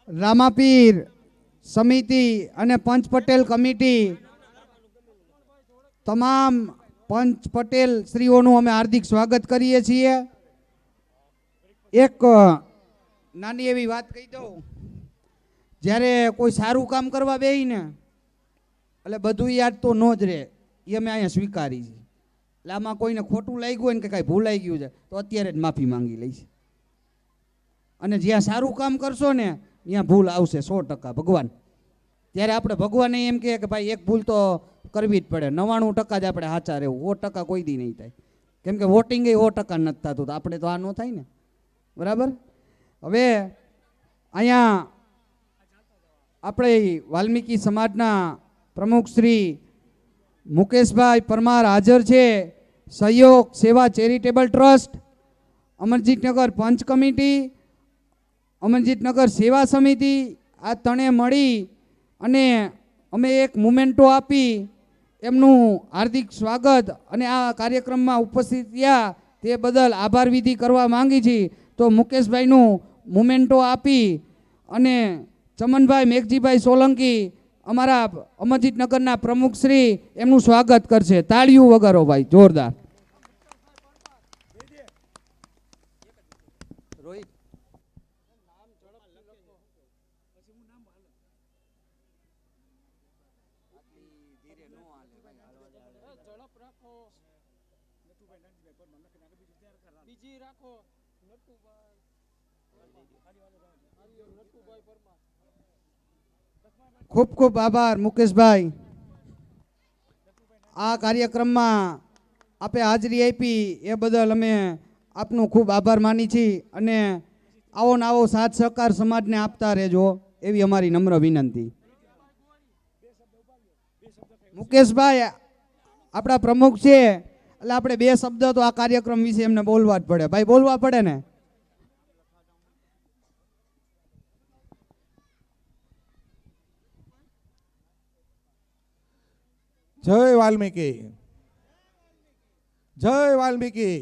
રામાપીર સમિતિ અને પંચ પટેલ કમિટી તમામ પંચ પટેલ શ્રીઓનું અમે હાર્દિક સ્વાગત કરીએ છીએ। એક નાની એવી વાત કહી દઉં, જ્યારે કોઈ સારું કામ કરવા બેહી ને એટલે બધું યાદ તો ન જ રહે, એ અમે અહીંયા સ્વીકારી છે। એટલે આમાં કોઈને ખોટું લાગ્યું હોય ને કે કાંઈ ભૂલાઈ ગયું છે તો અત્યારે જ માફી માંગી લઈશ, અને જ્યાં સારું કામ કરશો ને ત્યાં ભૂલ આવશે 100% ભગવાન। ત્યારે આપણે ભગવાને એમ કહે કે ભાઈ એક ભૂલ તો કરવી જ પડે, 99% જ આપણે સાચા રહેવું, 100% કોઈ દી નહીં થાય, કેમ કે વોટિંગ એ 100% નથી થતું, તો આપણે તો આ ન થાય ને, બરાબર। હવે અહીંયા આપણે વાલ્મીકી સમાજના પ્રમુખ શ્રી મુકેશભાઈ પરમાર હાજર છે। સહયોગ સેવા ચેરિટેબલ ટ્રસ્ટ, અમરજીતનગર પંચ કમિટી, અમરજીતનગર સેવા સમિતિ, આ ત્રણે મળી અને અમે એક મુમેન્ટો આપી એમનું હાર્દિક સ્વાગત અને આ કાર્યક્રમમાં ઉપસ્થિત થયા તે બદલ આભાર વિધિ કરવા માંગી છીએ। તો મુકેશભાઈનું મુમેન્ટો આપી અને ચમનભાઈ મેઘજીભાઈ સોલંકી અમારા અમરજીતનગરના પ્રમુખ શ્રી એમનું સ્વાગત કરશે। તાળીઓ વગાડો ભાઈ, જોરદાર। ખૂબ ખૂબ આભાર મુકેશભાઈ। આ કાર્યક્રમમાં આપે હાજરી આપી એ બદલ અમે આપનું ખૂબ આભાર માની છીએ, અને આવો ને આવો સાથ સહકાર સમાજને આપતા રહેજો એવી અમારી નમ્ર વિનંતી। મુકેશભાઈ આપણા પ્રમુખ છે એટલે આપણે 2 શબ્દ તો આ કાર્યક્રમ વિશે એમને બોલવા જ પડે, ભાઈ બોલવા પડે ને। જય વાલ્મીકી, જય વાલ્મીકી।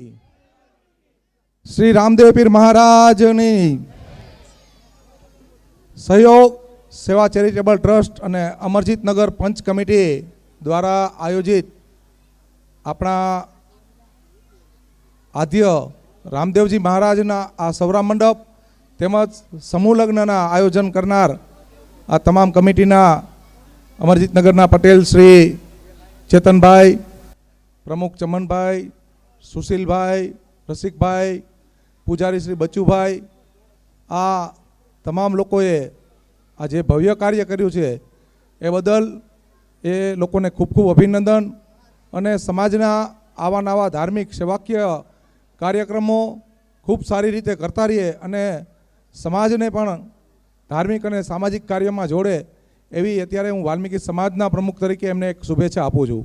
શ્રી રામદેવ પીર મહારાજની સહયોગ સેવા ચેરિટેબલ ટ્રસ્ટ અને અમરજીતનગર પંચ કમિટી દ્વારા આયોજિત આપણા આદ્ય રામદેવજી મહારાજના આ સૌરા મંડપ તેમજ સમૂહ લગ્નના આયોજન કરનાર આ તમામ કમિટીના અમરજીતનગરના પટેલ શ્રી ચેતનભાઈ, પ્રમુખ ચમનભાઈ, સુશીલભાઈ, રસિકભાઈ, પૂજારી શ્રી બચુભાઈ, આ તમામ લોકોએ આ જે ભવ્ય કાર્ય કર્યું છે એ બદલ એ લોકોને ખૂબ ખૂબ અભિનંદન। અને સમાજના આવા નવા ધાર્મિક સેવાકીય કાર્યક્રમો ખૂબ સારી રીતે કરતા રહીએ અને સમાજને પણ ધાર્મિક અને સામાજિક કાર્યમાં જોડે એવી અત્યારે હું વાલ્મીકી સમાજના પ્રમુખ તરીકે એમને એક શુભેચ્છા આપું છું।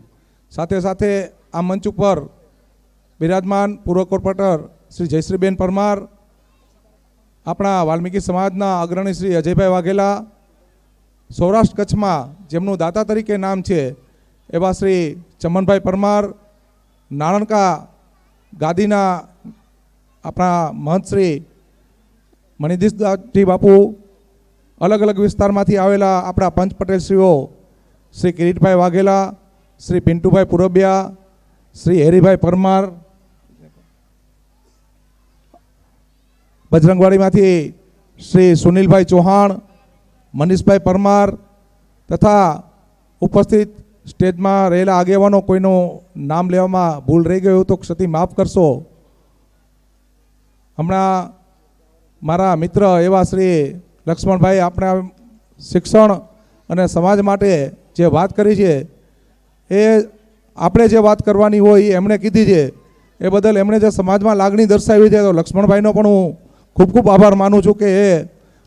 સાથે સાથે આ મંચ ઉપર બિરાજમાન પૂર્વ કોર્પોરેટર શ્રી જયશ્રીબેન પરમાર, આપણા વાલ્મીકી સમાજના અગ્રણી શ્રી અજયભાઈ વાઘેલા, સૌરાષ્ટ્ર કચ્છમાં જેમનું દાતા તરીકે નામ છે એવા શ્રી ચમનભાઈ પરમાર, નાણકા ગાદીના આપણા મહંત શ્રી મણિદીશજી બાપુ, અલગ અલગ વિસ્તારમાંથી આવેલા આપણા પંચ પટેલ શ્રીઓ શ્રી કિરીટભાઈ વાઘેલા, શ્રી પિન્ટુભાઈ પુરબિયા, શ્રી હેરીભાઈ પરમાર, બજરંગવાડીમાંથી શ્રી સુનિલભાઈ ચૌહાણ, મનીષભાઈ પરમાર તથા ઉપસ્થિત સ્ટેજમાં રહેલા આગેવાનો, કોઈનું નામ લેવામાં ભૂલ રહી ગયું તો ક્ષતિ માફ કરશો। હમણાં મારા મિત્ર એવા શ્રી લક્ષ્મણભાઈ આપણા શિક્ષણ અને સમાજ માટે જે વાત કરી છે એ આપણે જે વાત કરવાની હોય એ એમણે કીધી છે, એ બદલ એમણે જે સમાજમાં લાગણી દર્શાવી છે તો લક્ષ્મણભાઈનો પણ હું ખૂબ ખૂબ આભાર માનું છું કે એ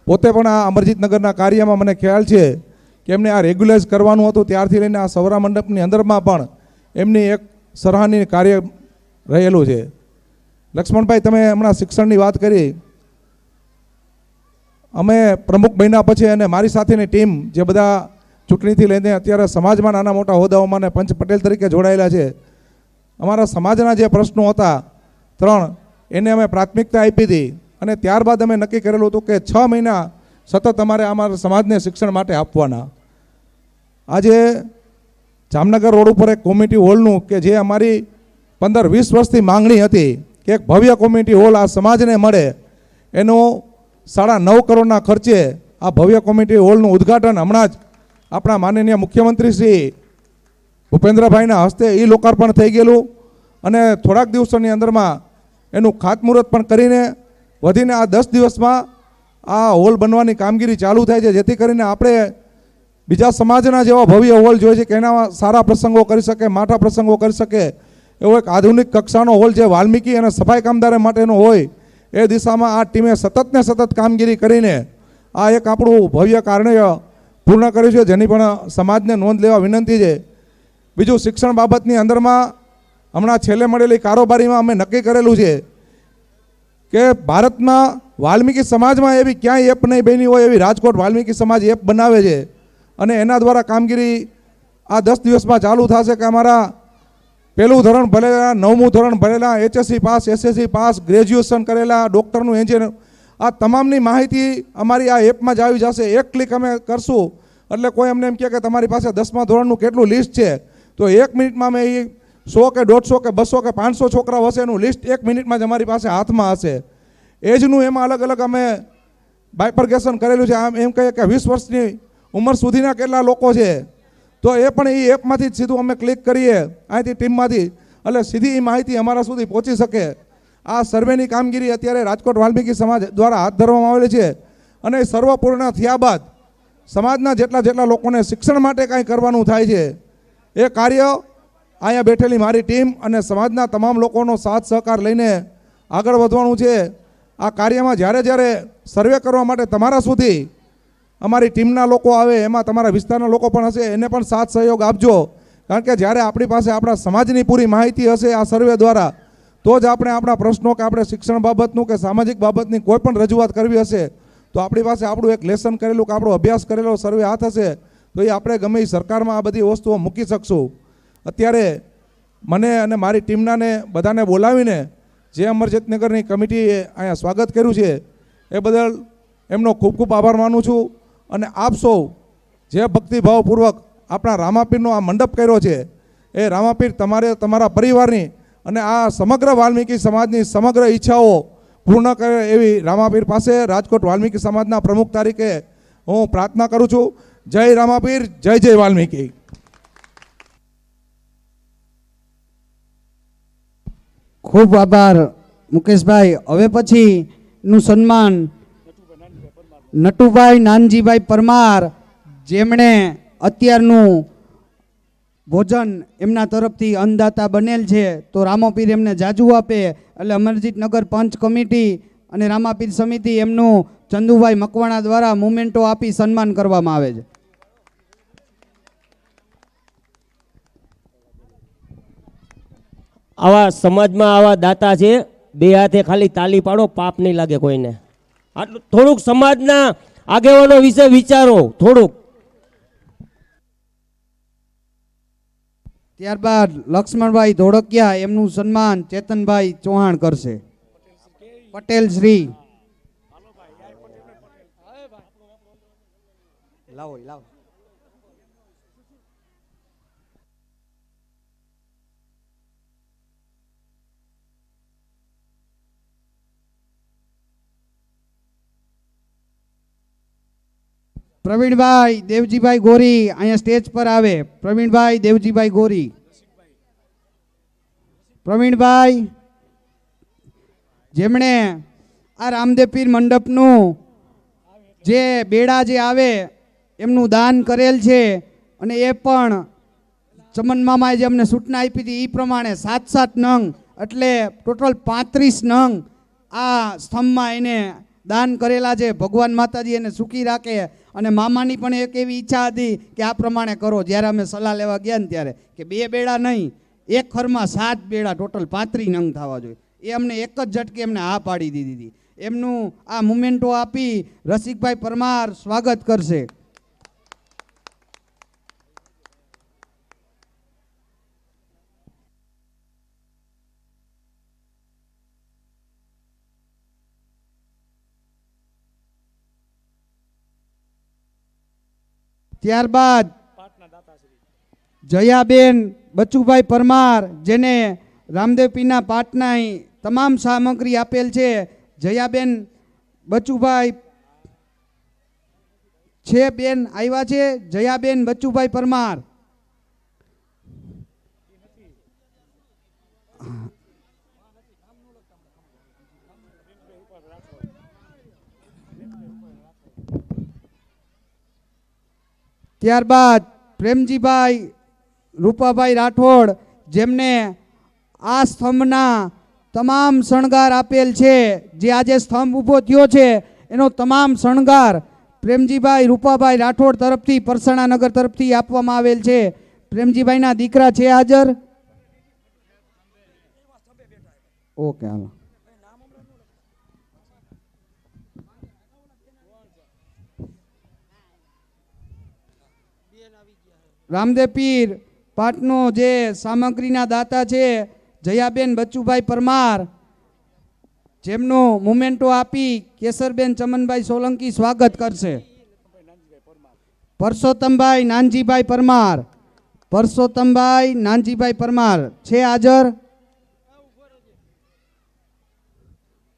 પોતે પણ આ અમરજીતનગરના કાર્યમાં મને ખ્યાલ છે કે એમને આ રેગ્યુલાઇઝ કરવાનું હતું ત્યારથી લઈને આ સૌરા મંડપની અંદરમાં પણ એમની એક સરાહનીય કાર્ય રહેલું છે। લક્ષ્મણભાઈ, તમે હમણાં શિક્ષણની વાત કરી, અમે પ્રમુખ બન્યા પછી અને મારી સાથેની ટીમ જે બધા ચૂંટણીથી લઈને અત્યારે સમાજમાં નાના મોટા હોદ્દાઓમાં પંચ પટેલ તરીકે જોડાયેલા છે, અમારા સમાજના જે પ્રશ્નો હતા 3 એને અમે પ્રાથમિકતા આપી હતી અને ત્યારબાદ અમે નક્કી કરેલું હતું કે 6 મહિના સતત અમારે અમારા સમાજને શિક્ષણ માટે આપવાના. આજે જામનગર રોડ ઉપર એક કોમ્યુનિટી હોલનું કે જે અમારી 15-20 વર્ષથી માંગણી હતી કે એક ભવ્ય કોમ્યુનિટી હોલ આ સમાજને મળે, એનું 9.5 કરોડના ખર્ચે આ ભવ્ય કોમ્યુનિટી હોલનું ઉદ્ઘાટન હમણાં જ આપણા માનનીય મુખ્યમંત્રી શ્રી ભૂપેન્દ્રભાઈના હસ્તે એ લોકાર્પણ થઈ ગયેલું અને થોડાક દિવસોની અંદરમાં એનું ખાતમુહૂર્ત પણ કરીને વધીને આ 10 દિવસમાં આ હોલ બનવાની કામગીરી ચાલુ થાય છે, જેથી કરીને આપણે બીજા સમાજના જેવા ભવ્ય હોલ જોઈએ છે કે એના સારા પ્રસંગો કરી શકે, માઠા પ્રસંગો કરી શકે એવો એક આધુનિક કક્ષાનો હોલ જે વાલ્મીકી અને સફાઈ કામદારો માટેનો હોય એ દિશામાં આ ટીમે સતત ને સતત કામગીરી કરીને આ એક આપણું ભવ્ય કાર્ય પૂર્ણ કર્યું છે, જેની પણ સમાજને નોંધ લેવા વિનંતી છે. બીજું શિક્ષણ બાબતની અંદરમાં હમણાં છેલ્લે મળેલી કારોબારીમાં અમે નક્કી કરેલું છે કે ભારતમાં વાલ્મીકી સમાજમાં એવી ક્યાંય એપ નહીં બની હોય એવી રાજકોટ વાલ્મીકી સમાજ એપ બનાવે છે અને એના દ્વારા કામગીરી આ 10 દિવસમાં ચાલુ થશે કે અમારા પહેલું ધોરણ ભરેલા, 9મું ધોરણ ભરેલા, HSC pass, SSC pass, graduation કરેલા, ડૉક્ટરનું એન્જિનિયર, આ તમામની માહિતી અમારી આ એપમાં જ આવી જશે. એક ક્લિક અમે કરશું એટલે કોઈ અમને એમ કહે કે તમારી પાસે 10મા ધોરણનું કેટલું લિસ્ટ છે, તો 1 મિનિટમાં અમે એ 100 કે 150 કે 200 કે 500 છોકરાઓ હશે એનું લિસ્ટ 1 મિનિટમાં જ અમારી પાસે હાથમાં હશે. એજનું એમાં અલગ અલગ અમે બાયફર્ગેશન કરેલું છે. આમ એમ કહીએ કે 20 વર્ષની ઉંમર સુધીના કેટલા લોકો છે, તો એ પણ એ એપમાંથી જ સીધું અમે ક્લિક કરીએ અહીંથી ટીમમાંથી, એટલે સીધી એ માહિતી અમારા સુધી પહોંચી શકે. આ સર્વેની કામગીરી અત્યારે રાજકોટ વાલ્મીકી સમાજ દ્વારા હાથ ધરવામાં આવેલી છે અને સર્વ પૂર્ણ થયા બાદ સમાજના જેટલા લોકોને શિક્ષણ માટે કાંઈ કરવાનું થાય છે એ કાર્ય અહીંયા બેઠેલી મારી ટીમ અને સમાજના તમામ લોકોનો સાથ સહકાર લઈને આગળ વધવાનું છે. આ કાર્યમાં જ્યારે સર્વે કરવા માટે તમારા સુધી અમારી ટીમના લોકો આવે, એમાં તમારા વિસ્તારના લોકો પણ હશે, એને પણ સાથ સહયોગ આપજો. કારણ કે જ્યારે આપણી પાસે આપણા સમાજની પૂરી માહિતી હશે આ સર્વે દ્વારા, તો જ આપણે આપણા પ્રશ્નો કે આપણે શિક્ષણ બાબતનું કે સામાજિક બાબતની કોઈ પણ રજૂઆત કરવી હશે તો આપણી પાસે આપણું એક લેસન કરેલું કે આપણો અભ્યાસ કરેલો સર્વે હાથ હશે તો એ આપણે ગમે એ સરકારમાં આ બધી વસ્તુઓ મૂકી શકશું. અત્યારે મને અને મારી ટીમનાને બધાને બોલાવીને જે અમરજીતનગરની કમિટીએ અહીંયા સ્વાગત કર્યું છે એ બદલ એમનો ખૂબ ખૂબ આભાર માનું છું. અને આપ સૌ જે ભક્તિભાવપૂર્વક આપણા રામાપીરનો આ મંડપ કર્યો છે એ રામાપીર તમારા પરિવારની અને આ સમગ્ર વાલ્મીકી સમાજની સમગ્ર ઈચ્છાઓ પૂર્ણ કરે એવી રામાપીર પાસે રાજકોટ વાલ્મીકી સમાજના પ્રમુખ તરીકે હું પ્રાર્થના કરું છું. જય રામાપીર, જય જય વાલ્મીકી. ખૂબ આભાર મુકેશભાઈ. હવે પછીનું સન્માન નટુભાઈ નાનજીભાઈ પરમાર, જેમણે અત્યારનું ભોજન એમના તરફથી અન્નદાતા બનેલ છે, તો રામાપીર એમને જાજુ આપે એટલે અમરજીતનગર પંચ કમિટી અને રામાપીર સમિતિ એમનું ચંદુભાઈ મકવાણા દ્વારા મુમેન્ટો આપી સન્માન કરવામાં આવે છે. આવા સમાજમાં આવા દાતા છે, બે હાથે ખાલી તાલી પાડો, પાપ નહીં લાગે કોઈને. આટલું થોડુંક સમાજના આગેવાનો વિશે વિચારો થોડુંક. ત્યારબાદ લક્ષ્મણભાઈ ધોળકિયા, એમનું સન્માન ચેતનભાઈ ચૌહાણ કરશે. પટેલ શ્રી લાવો લાવો. પ્રવીણભાઈ દેવજીભાઈ ગોરી અહીંયા સ્ટેજ પર આવે. પ્રવીણભાઈ દેવજીભાઈ ગોરી. પ્રવીણભાઈ જેમણે આ રામદેવ પીર મંડપનું જે બેડા જે આવે એમનું દાન કરેલ છે અને એ પણ ચમન મામાએ જે અમને સૂચના આપી હતી એ પ્રમાણે 7-7 નંગ એટલે ટોટલ 35 નંગ આ સ્તંભમાં એને દાન કરેલા છે. ભગવાન માતાજી એને સુખી રાખે. અને મામાની પણ એક એવી ઈચ્છા હતી કે આ પ્રમાણે કરો. જ્યારે અમે સલાહ લેવા ગયા ને ત્યારે કે 2 બેડા નહીં, એક ખરમાં 7 બેડા ટોટલ 35 નંગ થવા જોઈએ. એ અમને એક જ ઝટકે એમને હા પાડી દીધી હતી. એમનું આ મુમેન્ટો આપી રસિકભાઈ પરમાર સ્વાગત કરશે. ત્યારબાદ જયાબેન બચુભાઈ પરમાર, જેને રામદેવ પીરના પાટના તમામ સામગ્રી આપેલ છે. જયાબેન બચુભાઈ છે બેન આવ્યા છે. જયાબેન બચુભાઈ પરમાર. ત્યારબાદ પ્રેમજીભાઈ રૂપાભાઈ રાઠોડ, જેમને આ સ્તંભના તમામ શણગાર આપેલ છે. જે આજે સ્તંભ ઊભો થયો છે એનો તમામ શણગાર પ્રેમજીભાઈ રૂપાભાઈ રાઠોડ તરફથી, પરસણા નગર તરફથી આપવામાં આવેલ છે. પ્રેમજીભાઈના દીકરા છે હાજર? ઓકે, હાલો. રામદેવ પીર પાટનો જે સામગ્રીના દાતા છે જયાબેન બચુભાઈ પરમાર, જેમનું મુમેન્ટો આપી કેસરબેન ચમનભાઈ સોલંકી સ્વાગત કરશે. પરસોત્તમભાઈ નાનજીભાઈ પરમાર, પરસોત્તમભાઈ નાનજીભાઈ પરમાર છે હાજર?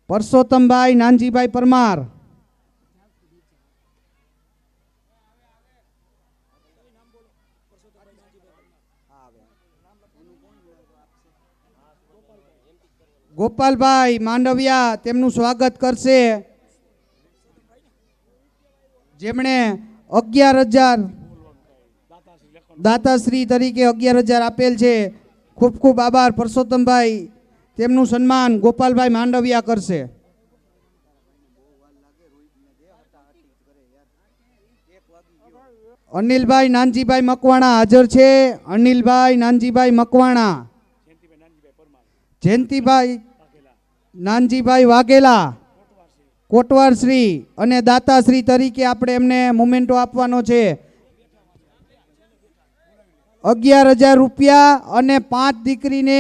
પરસોત્તમભાઈ નાનજીભાઈ પરમાર. ગોપાલભાઈ માંડવિયા તેમનું સ્વાગત કરશે, જેમણે 11,000 દાતાશ્રી તરીકે 11,000 આપેલ છે. ખૂબ ખૂબ આભાર પરસોત્તમભાઈ. તેમનું સન્માન ગોપાલભાઈ માંડવિયા કરશે. અનિલભાઈ નાનજીભાઈ મકવાણા હાજર છે. અનિલભાઈ નાનજીભાઈ મકવાણા. જયંતિભાઈ નાનજીભાઈ વાઘેલા, કોટવારશ્રી અને દાતાશ્રી તરીકે આપણે એમને મોમેન્ટો આપવાનો છે. 11,000 રૂપિયા અને 5 દીકરીને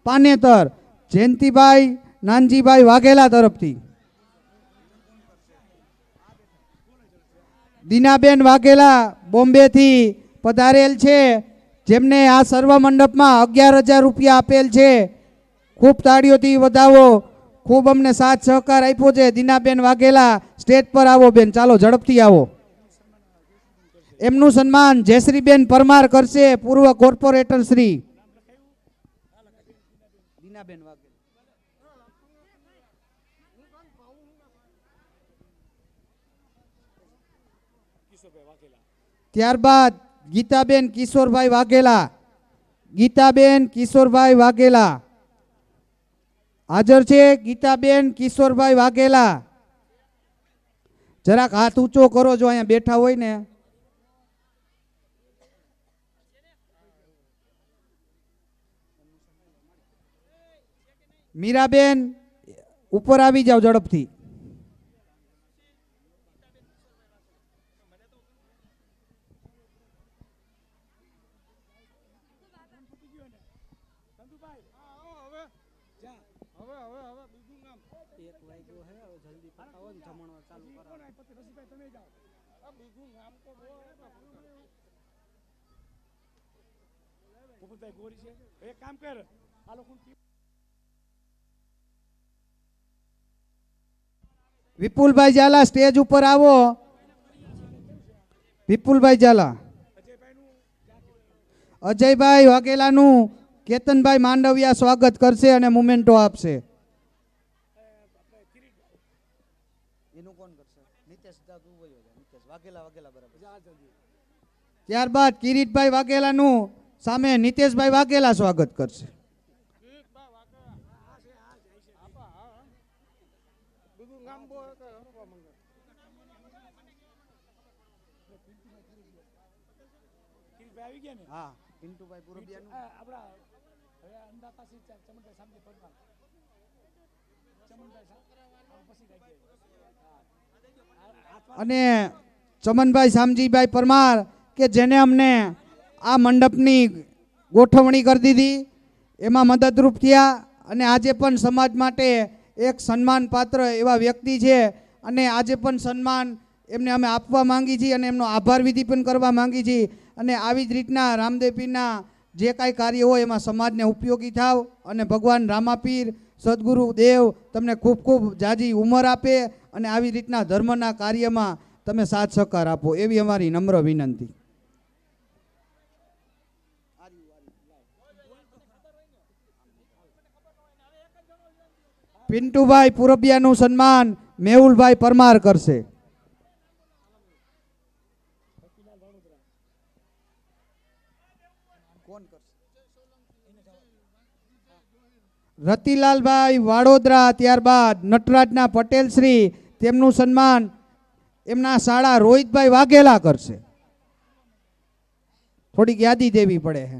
પાનેતર જયંતિભાઈ નાનજીભાઈ વાઘેલા તરફથી. દીનાબેન વાઘેલા બોમ્બેથી પધારેલ છે, જેમને આ સર્વ મંડપમાં 11,000 રૂપિયા આપેલ છે. ખૂબ તાળીઓથી વધાવો. ખૂબ અમને સાથ સહકાર આપ્યો છે. દીનાબેન વાઘેલા સ્ટેજ પર આવો બેન, ચાલો ઝડપથી આવો. એમનું સન્માન જયશ્રીબેન પરમાર કરશે, પૂર્વ કોર્પોરેટર શ્રી. દીનાબેન વાઘેલા. ત્યારબાદ ગીતાબેન કિશોરભાઈ વાઘેલા. ગીતાબેન કિશોરભાઈ વાઘેલા હાજર છે. ગીતાબેન કિશોરભાઈ વાઘેલા, જરાક હાથ ઊંચો કરો જો અહીંયા બેઠા હોય ને. મીરાબેન ઉપર આવી જાઓ ઝડપથી. વિપુલભાઈ ઝાલા સ્ટેજ ઉપર આવો. વિપુલભાઈ ઝાલા. અજયભાઈ વાઘેલાનું કેતનભાઈ માંડવિયા સ્વાગત કરશે અને મુમેન્ટો આપશે. ત્યારબાદ કિરીટભાઈ વાઘેલાનું સામે નીતેશભાઈ વાઘેલા સ્વાગત કરશે. અને ચમનભાઈ શામજીભાઈ પરમાર કે જેને અમને આ મંડપની ગોઠવણી કરી દીધી, એમાં મદદરૂપ થયા અને આજે પણ સમાજ માટે એક સન્માન પાત્ર એવા વ્યક્તિ છે અને આજે પણ સન્માન એમને અમે આપવા માંગી છીએ અને એમનો આભાર વિધિ પણ કરવા માંગી છીએ. અને આવી જ રીતના રામદેવ પીરના જે કાંઈ કાર્ય હોય એમાં સમાજને ઉપયોગી થાવ અને ભગવાન રામાપીર સદગુરુ દેવ તમને ખૂબ ખૂબ જાજી ઉંમર આપે અને આવી રીતના ધર્મના કાર્યમાં તમે સાથ સહકાર આપો એવી અમારી નમ્ર વિનંતી. પિન્ટુભાઈ પુરબિયાનું સન્માન મેહુલભાઈ પરમાર કરશે. રતિલાલભાઈ વાડોદરા, ત્યારબાદ નટરાજના પટેલ શ્રી, તેમનું સન્માન એમના શાળા રોહિતભાઈ વાઘેલા કરશે. થોડીક યાદી દેવી પડે છે.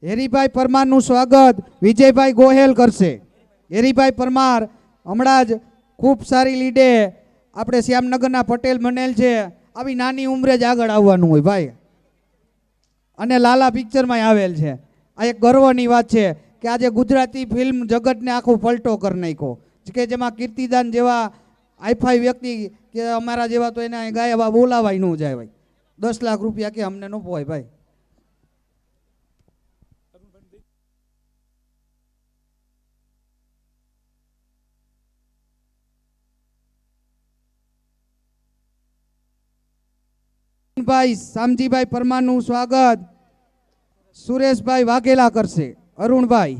હેરીભાઈ પરમારનું સ્વાગત વિજયભાઈ ગોહેલ કરશે. હેરીભાઈ પરમાર હમણાં જ ખૂબ સારી લીડે આપણે શ્યામનગરના પટેલ બનેલ છે. આવી નાની ઉંમરે જ આગળ આવવાનું હોય ભાઈ, અને લાલા પિક્ચરમાં આવેલ છે. આ એક ગર્વની વાત છે કે આજે ગુજરાતી ફિલ્મ જગતને આખું પલટો કરી નાખ્યો, કે જેમાં કીર્તિદાન જેવા આઈફાઈ વ્યક્તિ કે અમારા જેવા તો એને ગાયવા બોલાવાય ન જાય ભાઈ. 10 લાખ રૂપિયા કે અમને ન પોવાય ભાઈ. ભાઈ શામજીભાઈ પરમારનું સ્વાગત સુરેશભાઈ વાઘેલા કરશે. અરુણભાઈ,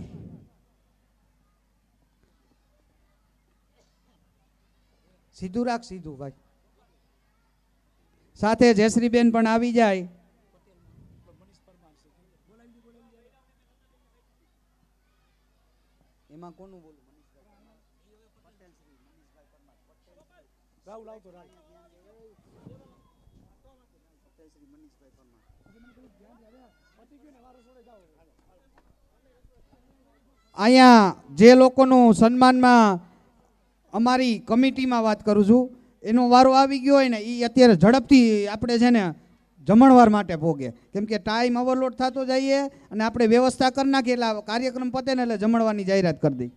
સીધું રાખ, સીધું ભાઈ. સાથે જયશ્રીબેન પણ આવી જાય. એમાં કોનું બોલું? અહીંયા જે લોકોનું સન્માનમાં અમારી કમિટીમાં વાત કરું છું, એનો વારો આવી ગયો હોય ને એ અત્યારે ઝડપથી આપણે છે ને જમણવાર માટે ભોગે, કેમ કે ટાઈમ ઓવરલોડ થતો જઈએ અને આપણે વ્યવસ્થા કરી નાખીએ એટલે કાર્યક્રમ પતે ને એટલે જમણવારની જાહેરાત કરી દઈ.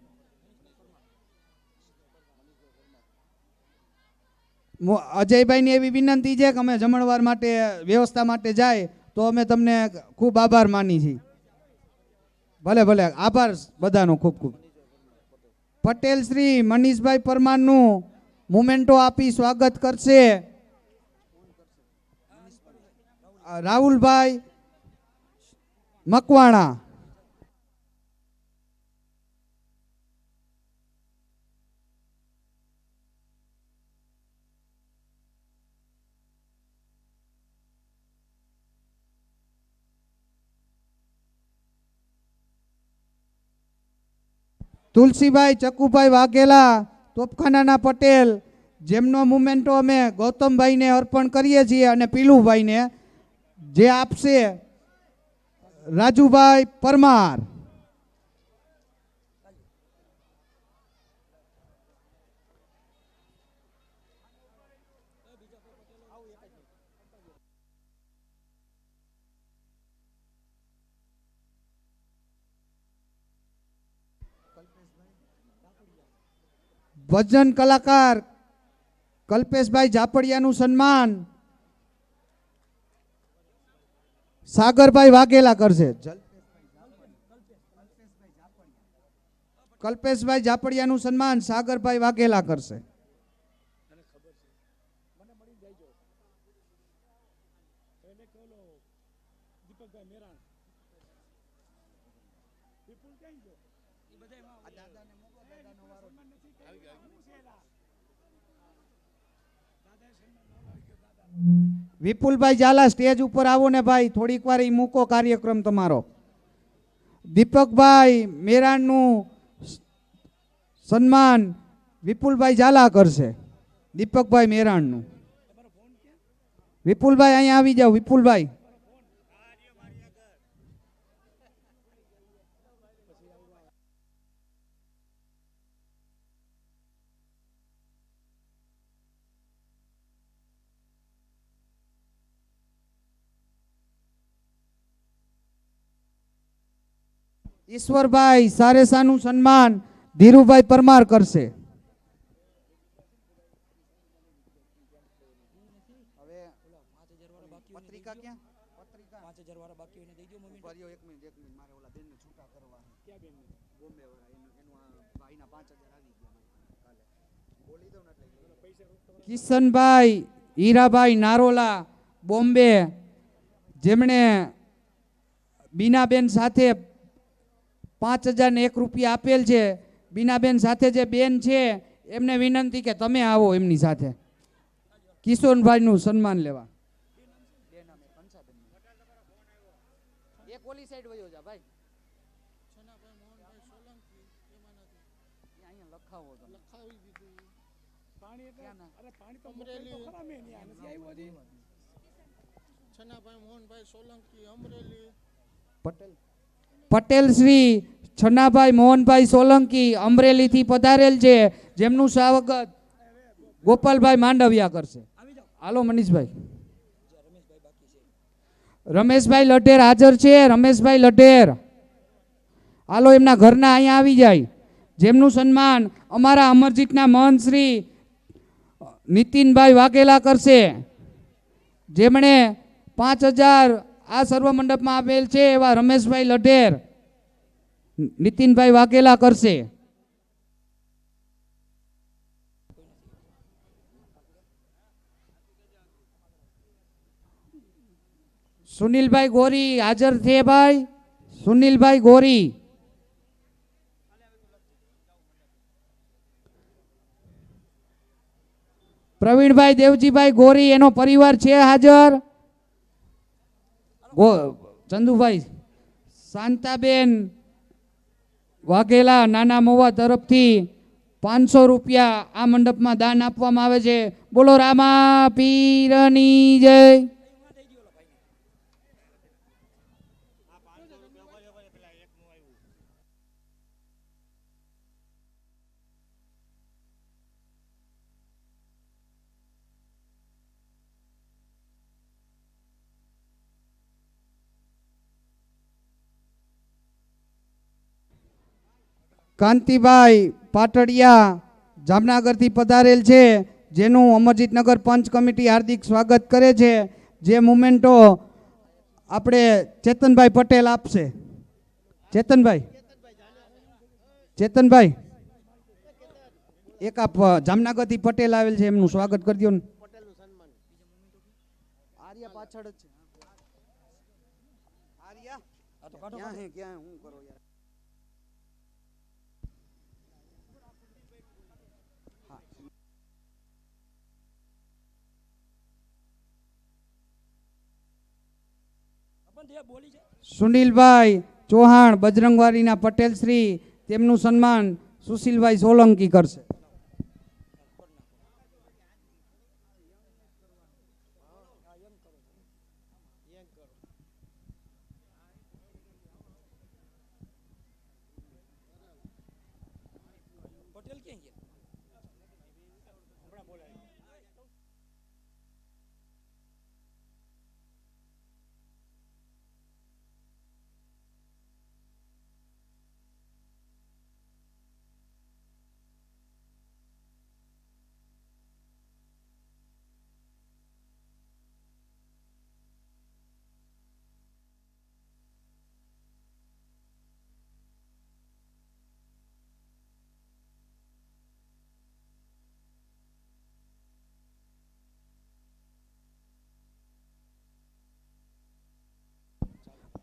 અજયભાઈની એવી વિનંતી છે કે અમે જમણવાર માટે વ્યવસ્થા માટે જાય તો અમે તમને ખૂબ આભાર માની છીએ. ભલે ભલે, આભાર બધાનો ખૂબ ખૂબ. પટેલ શ્રી મનીષભાઈ પરમારનું મોમેન્ટો આપી સ્વાગત કરશે રાહુલભાઈ મકવાણા. તુલસીભાઈ ચકુભાઈ વાઘેલા તોપખાનાના પટેલ, જેમનો મુમેન્ટો અમે ગૌતમભાઈને અર્પણ કરીએ છીએ, અને પીલુભાઈને જે આપશે રાજુભાઈ પરમાર. ભજન કલાકાર કલ્પેશભાઈ ઝાપડિયાનું સન્માન સાગરભાઈ વાઘેલા કરશે. કલ્પેશભાઈ ઝાપડિયાનું સન્માન સાગરભાઈ વાઘેલા કરશે. વિપુલભાઈ ઝાલા સ્ટેજ ઉપર આવો ને ભાઈ, થોડીક વાર ઈ મૂકો કાર્યક્રમ તમારો. દીપકભાઈ મેરાણનું સન્માન વિપુલભાઈ ઝાલા કરશે. દીપકભાઈ મેરાણનું. વિપુલભાઈ અહીંયા આવી જાઓ. વિપુલભાઈ, ઈશ્વરભાઈ સારેસાનું સન્માન ધીરુભાઈ પરમાર કરશે. કિશનભાઈ હીરાભાઈ નારોલા બોમ્બે, જેમણે બીનાબેન સાથે 5,001 રૂપિયા આપેલ છે. બીનાબેન સાથે જે બેન છે એમને વિનંતી કે તમે આવો એમની સાથે કિશોરભાઈનું સન્માન લેવા. એક ઓલી સાઈડ વયો જા ભાઈ. અહીંયા લખાવો તો પટેલ શ્રી છનાભાઈ મોહનભાઈ સોલંકી અમરેલીથી પધારેલ છે, જેમનું સ્વાગત ગોપાલભાઈ માંડવિયા કરશે. હાલો મનીષભાઈ. રમેશભાઈ લઢેર હાજર છે. રમેશભાઈ લઢેર હાલો, એમના ઘરના અહીંયા આવી જાય, જેમનું સન્માન અમારા અમરજીતના મહંત શ્રી નીતિનભાઈ વાઘેલા કરશે, જેમણે 5,000 આ સર્વ મંડપમાં આપેલ છે. એવા રમેશભાઈ લઢેર નીતિનભાઈ વાઘેલા કરશે. સુનિલભાઈ ગોરી હાજર છે ભાઈ. સુનિલભાઈ ગોરી. પ્રવીણભાઈ દેવજીભાઈ ગોરી, એનો પરિવાર છે હાજર. ચંદુભાઈ શાંતાબેન વાઘેલા નાના મોવા તરફથી 500 રૂપિયા આ મંડપમાં દાન આપવામાં આવે છે. બોલો રામા પીરની જય. કાંતિભાઈ પાટડિયા જામનગરથી પધારેલ છે, જેનું અમરજીતનગર પંચ કમિટી હાર્દિક સ્વાગત કરે છે. જે મુમેન્ટો આપણે ચેતનભાઈ પટેલ આપશે. ચેતનભાઈ એક આપ જામનગરથી પટેલ આવેલ છે, એમનું સ્વાગત કરી દો ને. આર્યા પાછળ જ છે. આર્યા ક્યાં હે ક્યાં હું કરો યાર. સુનિલભાઈ ચૌહાણ બજરંગવાડીના પટેલ શ્રી, તેમનું સન્માન સુશીલભાઈ સોલંકી કરશે.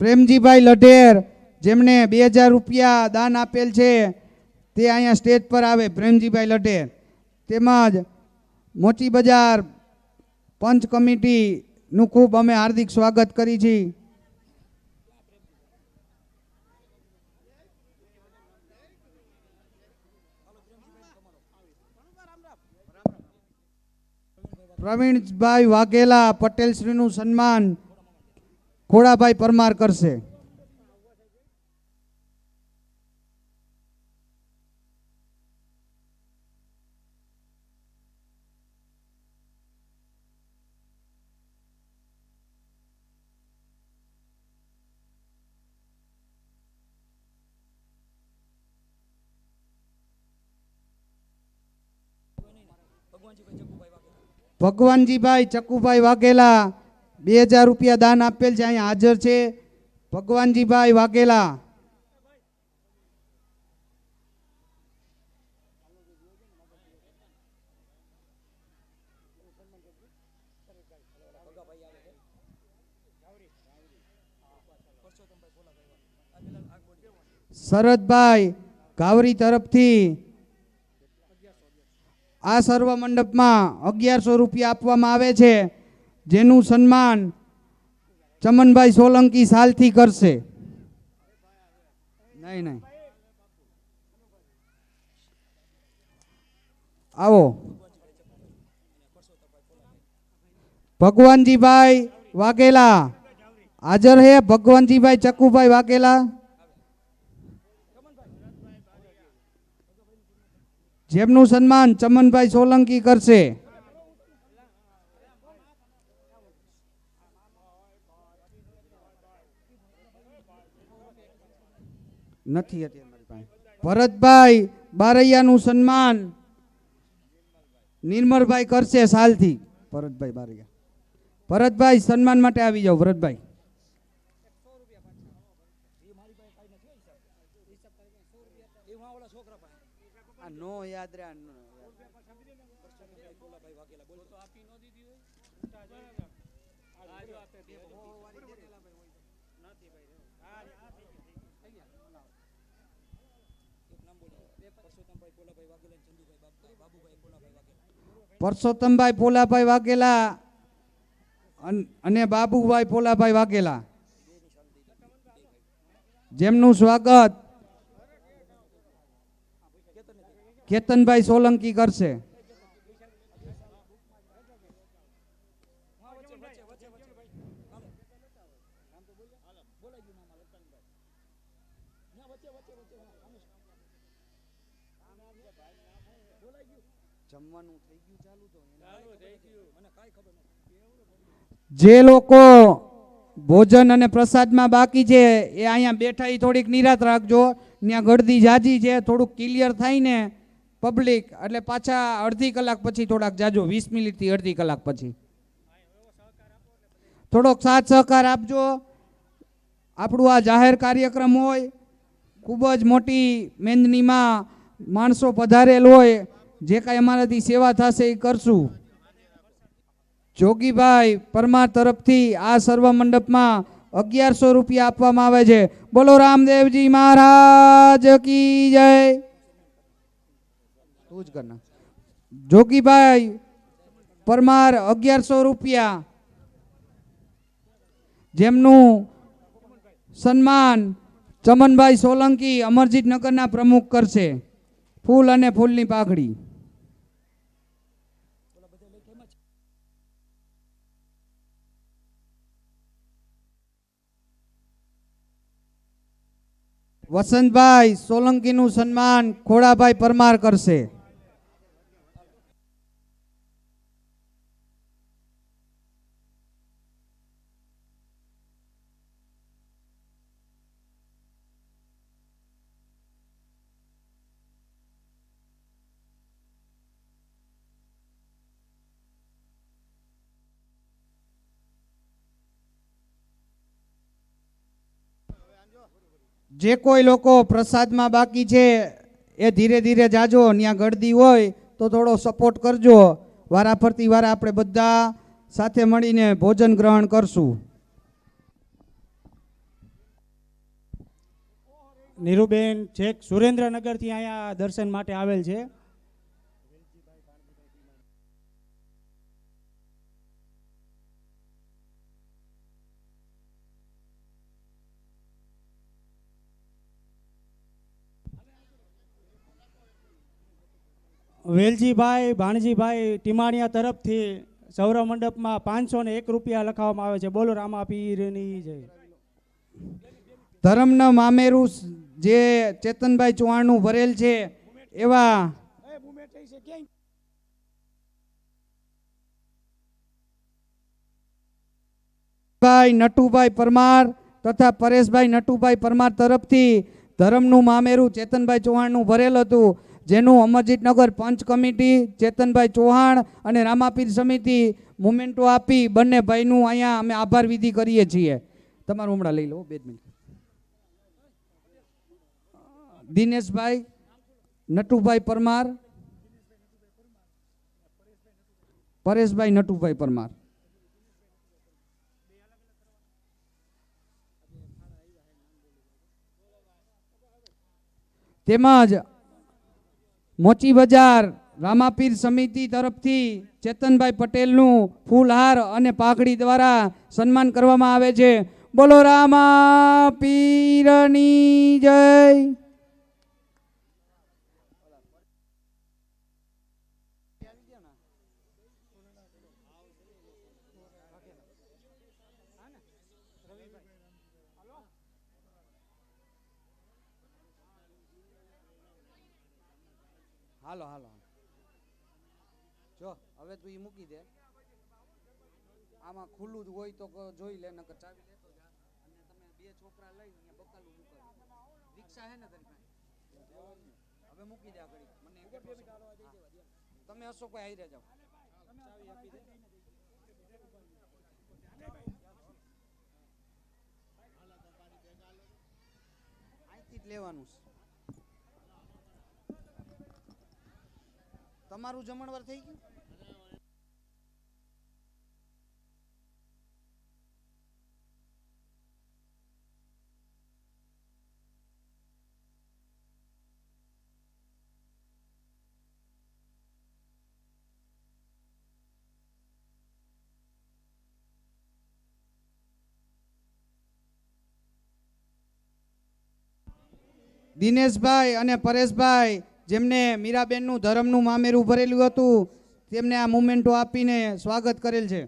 પ્રેમજીભાઈ લઢેર, જેમણે 2,000 રૂપિયા દાન આપેલ છે, તે અહીંયા સ્ટેજ પર આવે. પ્રેમજીભાઈ લઢેર. તેમજ મોચી બજાર પંચ કમિટીનું ખૂબ અમે હાર્દિક સ્વાગત કરી છીએ. પ્રવીણભાઈ વાઘેલા પટેલ શ્રીનું સન્માન ખોડાભાઈ પરમાર કરશે. ભગવાનજીભાઈ ચકુભાઈ વાઘેલા 2000 રૂપિયા દાન આપેલ છે, અહીંયા હાજર છે. ભગવાનજીભાઈ વાઘેલા. શરદભાઈ ગાવરી તરફથી આ સર્વ મંડપમાં 1100 રૂપિયા આપવામાં આવે છે, જેનું સન્માન ચમનભાઈ સોલંકી સાલથી કરશે. નહીં આવો. ભગવાનજીભાઈ વાઘેલા હાજર હે. ભગવાનજીભાઈ ચકુભાઈ વાઘેલા, જેમનું સન્માન ચમનભાઈ સોલંકી કરશે. નથી અત્યારે મારી પાસે. ભરતભાઈ બારૈયાનું સન્માન નિર્મળભાઈ કરશે સાલથી. ભરતભાઈ બારૈયા, ભરતભાઈ સન્માન માટે આવી જાઓ. ભરતભાઈ નો યાદ રહ્યા. પરસોત્તમભાઈ પોલાભાઈ વાઘેલા અને બાબુભાઈ પોલાભાઈ વાઘેલા, જેમનું સ્વાગત કેતનભાઈ સોલંકી કરશે. જે લોકો ભોજન અને પ્રસાદમાં બાકી છે એ અહીંયા બેઠા એ થોડીક નિરાત રાખજો. ત્યાં ગળદી જાજી છે, થોડુંક ક્લિયર થાય ને પબ્લિક એટલે પાછા અડધી કલાક પછી થોડાક જાજો, 20 મિનિટથી અડધી કલાક પછી થોડોક સાથ સહકાર આપજો. આપણું આ જાહેર કાર્યક્રમ હોય, ખૂબ જ મોટી મેંદનીમાં માણસો પધારેલ હોય, જે કાંઈ અમારાથી સેવા થશે એ કરશું. જોગીભાઈ પરમાર તરફથી આ સર્વ મંડપમાં 1100 રૂપિયા આપવામાં આવે છે. બોલો રામદેવજી મહારાજ કી જય. તું જ કરના. જોગીભાઈ પરમાર 1100 રૂપિયા, જેમનું સન્માન ચમનભાઈ સોલંકી અમરજીત નગરના પ્રમુખ કરશે. ફૂલ અને ફૂલની પાઘડી. વસંતભાઈ સોલંકીનું સન્માન ખોડાભાઈ પરમાર કરશે. જે કોઈ લોકો પ્રસાદમાં બાકી છે એ ધીરે ધીરે જાજો. ત્યાં ગળદી હોય તો થોડો સપોર્ટ કરજો. વારા ફરતી વાર આપણે બધા સાથે મળીને ભોજન ગ્રહણ કરશું. નીરુબેન છેક સુરેન્દ્રનગરથી અહીંયા દર્શન માટે આવેલ છે. વેલજીભાઈ ભાણજીભાઈ ટીમાણિયા તરફથી સૌરવ મંડપમાં 501 રૂપિયા લખાવવામાં આવે છે. બોલો રામા પીરની જય. ધર્મના મામેરું જે ચેતનભાઈ ચૌહાણનું ભરેલ છે એવા ભાઈ નટુભાઈ પરમાર તથા પરેશભાઈ નટુભાઈ પરમાર તરફથી ધર્મનું મામેરું ચેતનભાઈ ચૌહાણનું ભરેલ હતું, જેનું અમરજીતનગર પંચ કમિટી ચેતનભાઈ ચૌહાણ અને રામાપીર સમિતિ મુમેન્ટો આપી બંને ભાઈનું અહીંયા અમે આભાર વિધિ કરીએ છીએ. તમારું હમણાં લઈ લો 2 મિનિટ. દિનેશભાઈ નટુભાઈ પરમાર, પરેશભાઈ નટુભાઈ પરમાર. તેમજ મોચી બજાર રામાપીર સમિતિ તરફથી ચેતનભાઈ પટેલનું ફૂલહાર અને પાઘડી દ્વારા સન્માન કરવામાં આવે છે. બોલો રામાપીરની જય. હાલો હાલો જો હવે તું ઈ મૂકી દે. આમાં ખુલ્લું જ હોય તો જોઈ લે, નકર ચાવી લેતો જા. અને તમે 2 છોકરા લઈ અહીંયા બકાલું મૂકો. રિક્ષા હે ને તારી પાસે? હવે મૂકી દે આગળ. મને તમે હશો કોઈ આઈ રહ્યા જાવ. ચાવી આપી દે. અહીંથી જ લેવાનું છે. તમારું જમણવાર થઈ ગયું? દિનેશભાઈ અને પરેશભાઈ જેમને મીરાબેનનું ધર્મનું મામેરું ભરેલું હતું તેમને આ મુમેન્ટો આપીને સ્વાગત કરેલ છે.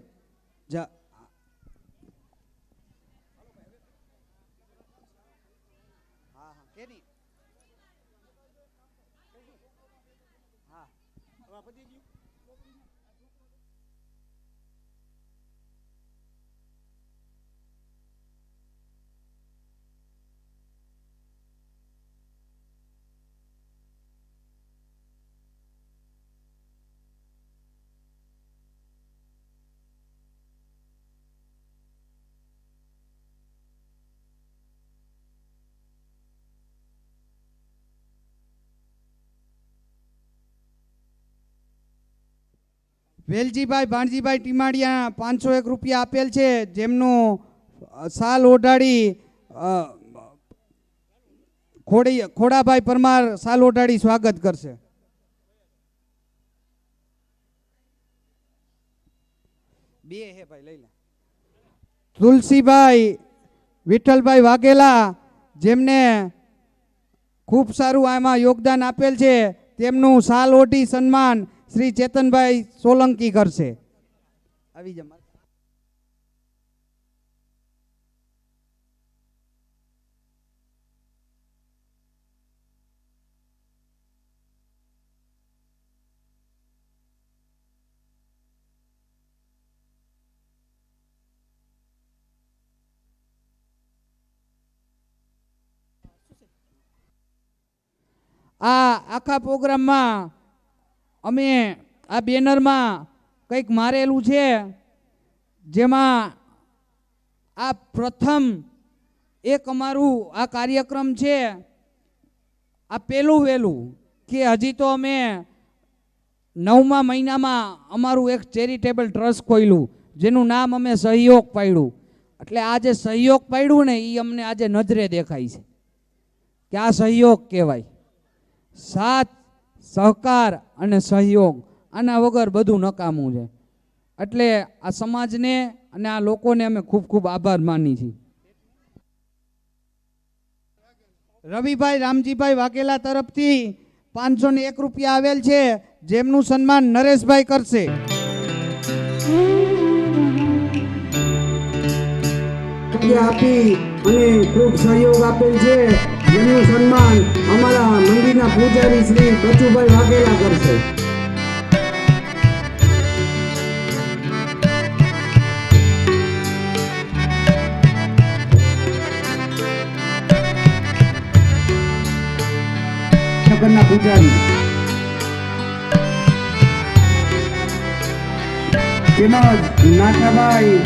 વેલજીભાઈ ભાણજીભાઈ ટીમાડિયા 501 રૂપિયા આપેલ છે, જેમનું સાલ ઓઢાડી ખોડાભાઈ પરમાર સાલ ઓઢાડી સ્વાગત કરશે. બે હે ભાઈ લઈ લે. તુલસીભાઈ વિઠ્ઠલભાઈ વાઘેલા જેમને ખૂબ સારું આમાં યોગદાન આપેલ છે, તેમનું સાલ ઓઢી સન્માન શ્રી ચેતનભાઈ સોલંકી કરશે. આવી જા. આ આખા પ્રોગ્રામમાં અમે આ બેનરમાં કંઈક મારેલું છે, જેમાં આ પ્રથમ એક અમારું આ કાર્યક્રમ છે. આ પહેલું વહેલું કે હજી તો અમે 9મા મહિનામાં અમારું એક ચેરિટેબલ ટ્રસ્ટ ખોલ્યું, જેનું નામ અમે સહયોગ પાડ્યું. એટલે આ જે સહયોગ પાડ્યું ને એ અમને આજે નજરે દેખાય છે કે આ સહયોગ કહેવાય. સાથ સહકાર અને સહયોગ, આના વગર બધું નકામું છે. એટલે આ સમાજને અને આ લોકોને અમે ખૂબ ખૂબ આભાર માની છીએ. રવિભાઈ રામજીભાઈ વાઘેલા તરફથી 501 રૂપિયા આવેલ છે, જેમનું સન્માન નરેશભાઈ કરશે. આપી અને ખૂબ સહયોગ આપેલ છે, જેનું સન્માન અમારા મંદિરના પૂજારી શ્રી બચુભાઈ વાઘેલા કરશે. નગરના પૂજારી તેમજ નાથાભાઈ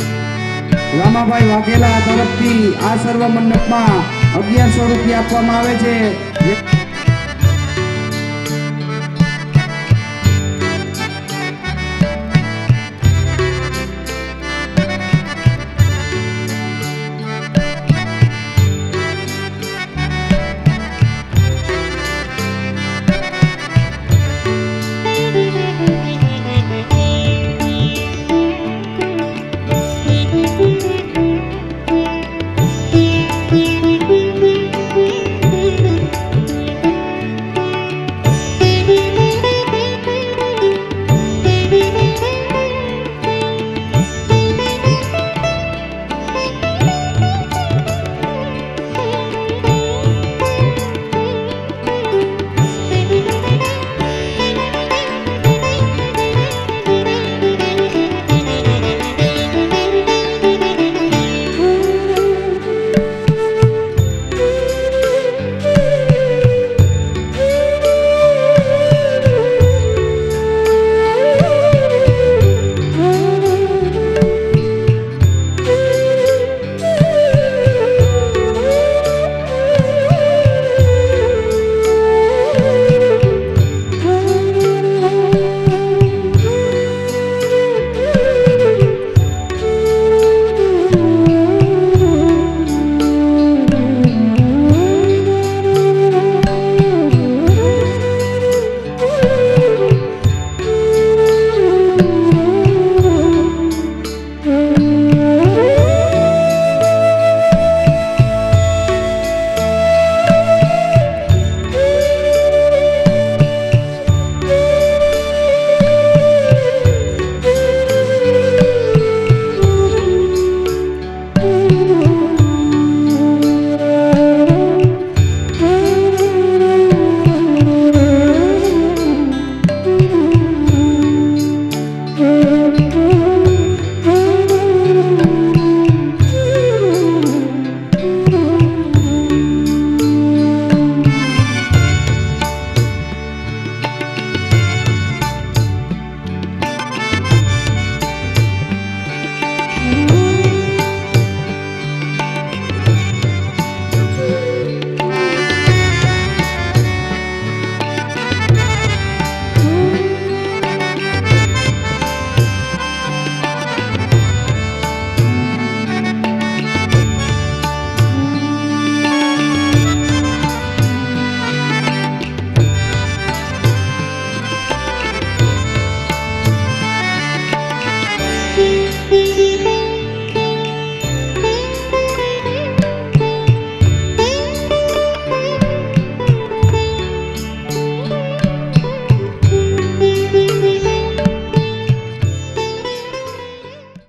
રામાભાઈ વાઘેલા તરફથી આ સર્વ મંડપમાં 1100 રૂપિયા આપવામાં આવે છે.